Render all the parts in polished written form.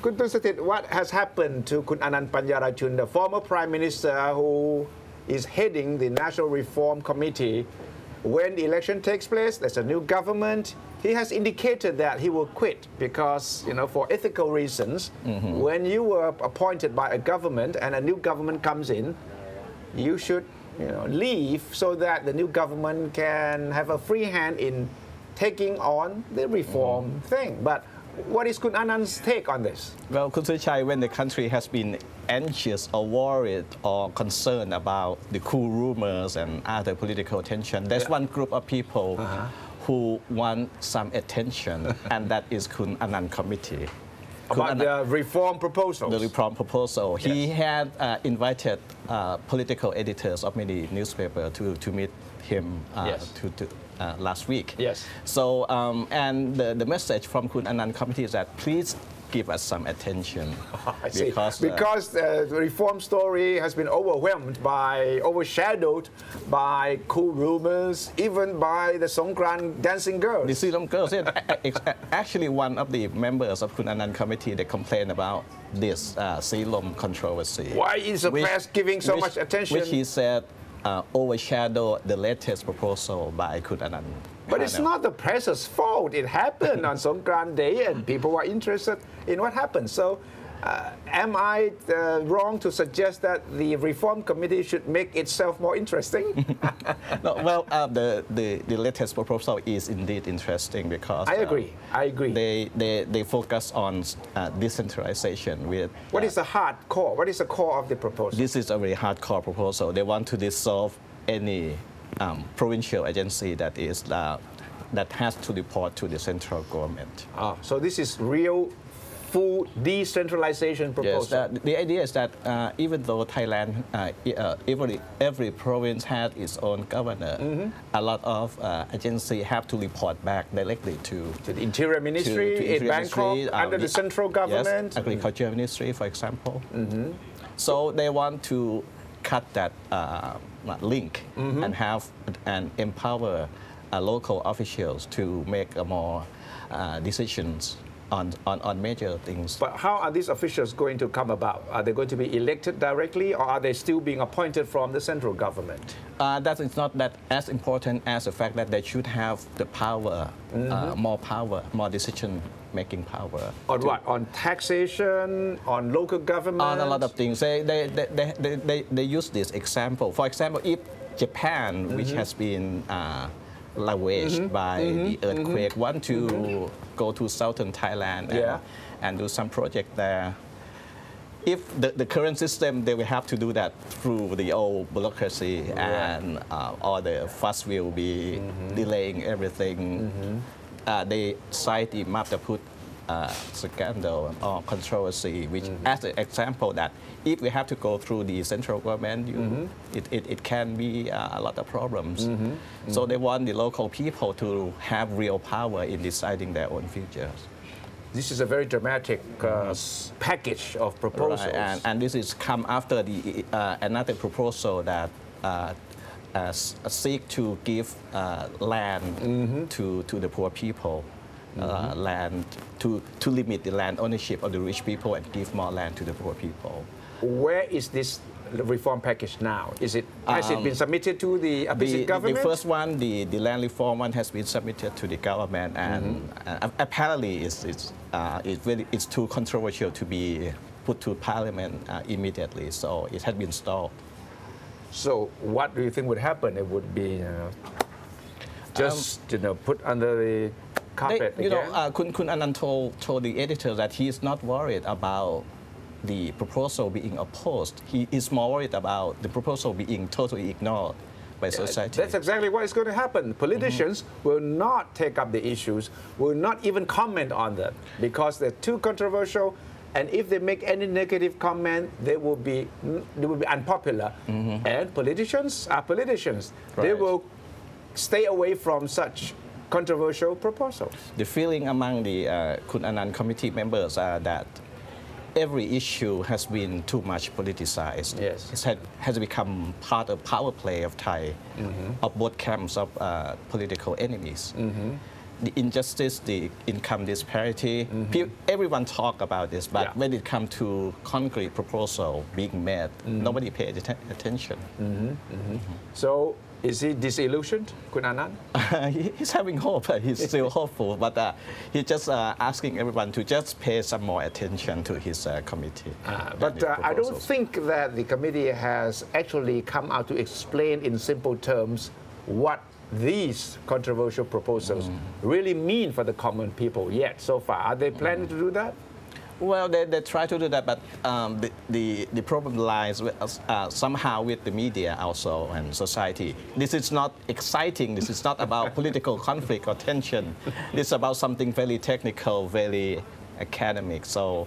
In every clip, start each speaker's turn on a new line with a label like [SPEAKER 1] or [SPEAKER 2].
[SPEAKER 1] Kun Tunsatit, what has happened to Kun Anand Panyarachun, the former Prime Minister who is heading the National Reform Committee? When the election takes place, there's a new government. He has indicated that he will quit because, for ethical reasons, when you were appointed by a government and a new government comes in, you should leave so that the new government can have a free hand in taking on the reform thing. But what is Kun Anand's take on this?
[SPEAKER 2] Well, Kun Suchai, when the country has been anxious or worried or concerned about the coup rumors and other political tension, there's one group of people who want some attention, and that is Kun Anand Committee.
[SPEAKER 1] About the reform proposals.
[SPEAKER 2] The reform proposal. Yes. He had invited political editors of many newspapers to meet him last week.
[SPEAKER 1] Yes.
[SPEAKER 2] So, and the message from Kun Anand Committee is that please give us some attention.
[SPEAKER 1] Because the reform story has been overshadowed by coup rumors, even by the Songkran dancing girls.
[SPEAKER 2] The Silom girls. Actually, one of the members of Kun Anand Committee, they complained about this Silom controversy.
[SPEAKER 1] Why is the press giving so much attention?
[SPEAKER 2] Which he said overshadow the latest proposal by Kun Anand.
[SPEAKER 1] But it's not the press's fault. It happened on Songkran Day, and people were interested in what happened. So, am I wrong to suggest that the Reform Committee should make itself more interesting?
[SPEAKER 2] No, well, the latest proposal is indeed interesting because
[SPEAKER 1] I agree.
[SPEAKER 2] They focus on decentralization with.
[SPEAKER 1] What is the hard core? What is the core of the proposal?
[SPEAKER 2] This is a very hardcore proposal. They want to dissolve any provincial agency that has to report to the central government.
[SPEAKER 1] So this is real full decentralization proposal.
[SPEAKER 2] Yes, the idea is that even though Thailand, every province has its own governor, a lot of agencies have to report back directly to
[SPEAKER 1] the Interior Ministry in Bangkok, under the central government.
[SPEAKER 2] Yes, Agriculture Ministry, for example. So they want to cut that link and empower local officials to make more decisions on major things.
[SPEAKER 1] But how are these officials going to come about? Are they going to be elected directly, or are they still being appointed from the central government?
[SPEAKER 2] That is not that as important as the fact that they should have the power, more decision-making power.
[SPEAKER 1] On what? On taxation, on local government?
[SPEAKER 2] On a lot of things. They use this example. For example, if Japan, which has been ravaged by the earthquake, want to go to southern Thailand and do some project there. If the current system, they will have to do that through the old bureaucracy, and all the fuss will be delaying everything. They cite the Maptaput scandal or controversy, which as an example that if we have to go through the central government, it can be a lot of problems. So they want the local people to have real power in deciding their own futures.
[SPEAKER 1] This is a very dramatic package of proposals.
[SPEAKER 2] Right. And this is come after the another proposal that seek to give land to the poor people. Land to limit the land ownership of the rich people and give more land to the poor people.
[SPEAKER 1] Where is this reform package now? Has it been submitted to the opposite government?
[SPEAKER 2] The first one, the land reform one, has been submitted to the government, and apparently it's too controversial to be put to parliament immediately, so it had been stalled.
[SPEAKER 1] So what do you think would happen? It would be put under the carpet again?
[SPEAKER 2] Kun Anand told the editor that he is not worried about the proposal being opposed. He is more worried about the proposal being totally ignored by society.
[SPEAKER 1] That's exactly what is going to happen. Politicians will not take up the issues, will not even comment on them because they're too controversial. And if they make any negative comment, they will be unpopular. And politicians are politicians. Right. They will stay away from such controversial proposals.
[SPEAKER 2] The feeling among the Kun Anand committee members are that every issue has been too much politicized.
[SPEAKER 1] Yes.
[SPEAKER 2] It has become part of power play of Thai, of both camps of political enemies. the injustice, the income disparity. Everyone talk about this, but
[SPEAKER 1] Yeah.
[SPEAKER 2] when it comes to concrete proposal being made, nobody paid attention.
[SPEAKER 1] So is he disillusioned, Kun Anand?
[SPEAKER 2] He's having hope. He's still hopeful, but he's just asking everyone to just pay some more attention to his committee.
[SPEAKER 1] But I don't think that the committee has actually come out to explain in simple terms what these controversial proposals really mean for the common people yet so far. Are they planning to do that?
[SPEAKER 2] Well, they try to do that, but the problem lies with, somehow with the media also and society. This is not exciting. This is not about political conflict or tension. This is about something very technical, very academic. So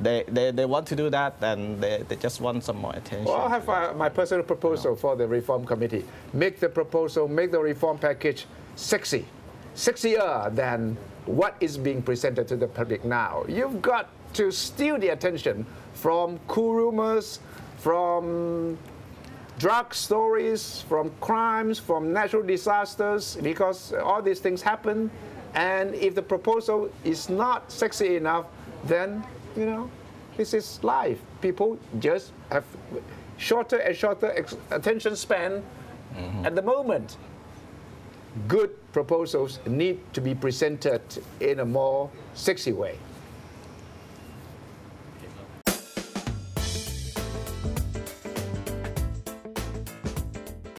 [SPEAKER 2] they want to do that, and they just want some more attention.
[SPEAKER 1] Well, I have my personal proposal for the Reform Committee. Make the proposal, make the reform package sexy, sexier than what is being presented to the public now. You've got to steal the attention from cool rumors, from drug stories, from crimes, from natural disasters, because all these things happen. And if the proposal is not sexy enough, then, you know, this is life. People just have shorter and shorter attention span at the moment. Good proposals need to be presented in a more sexy way.